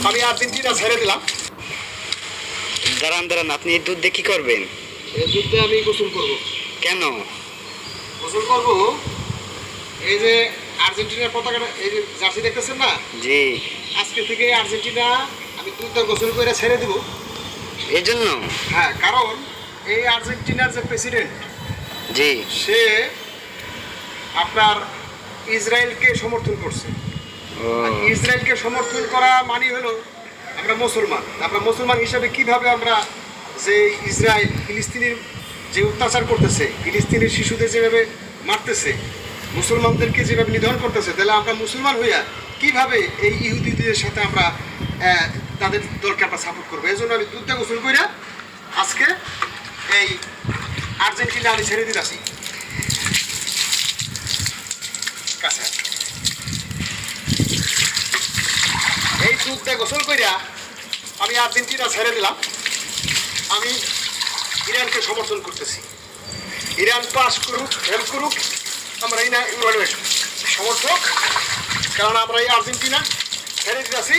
আমি আর্জেন্টিনা ছেড়ে দিলাম। দাঁড়ান দাঁড়ান, আপনি এই দুধ দিয়ে কি করবেন? এই যুদ্ধে আমি গোসল করব। কেন? গোসল করব, এই যে আর্জেন্টিনার পতাকাটা, এই যে জার্সি দেখতেছেন না, জি। আজকে থেকে আর্জেন্টিনা আমি দুধটা গোসল করে ছেড়ে দিব। এই জন্য? হ্যাঁ, কারণ এই আর্জেন্টিনার যে প্রেসিডেন্ট, জি। সে আপনার ইসরায়েলকে সমর্থন করছে। ও, ইসরায়েলকে সমর্থন করা মানে হলো আমরা মুসলমান। আমরা মুসলমান হিসাবে কিভাবে আমরা যে ইসরায়েল ফিলিস্তিনের যে অত্যাচার করতেছে, ফিলিস্তিনের শিশুদের যেভাবে মারতেছে, মুসলমানদেরকে যেভাবে নিধন করতেছে, তাহলে আমরা মুসলমান হইয়া কিভাবে এই ইহুদিদের সাথে আমরা তাদের দলকে আমরা সাপোর্ট করবো। এই জন্য আমি দুধটা গোসল কইরা আজকে এই আর্জেন্টিনা আমি ছেড়ে দিতেছি কাছে। এই দুধটা গোসল কইরা আমি আর্জেন্টিনা ছেড়ে দিলাম। আমি ইরানকে সমর্থন করতেছি। ইরান পাস করুক, ফেল করুক, আমরা ইরানের সমর্থক। কারণ আমরা এই আর্জেন্টিনা ছেড়ে দিতেছি।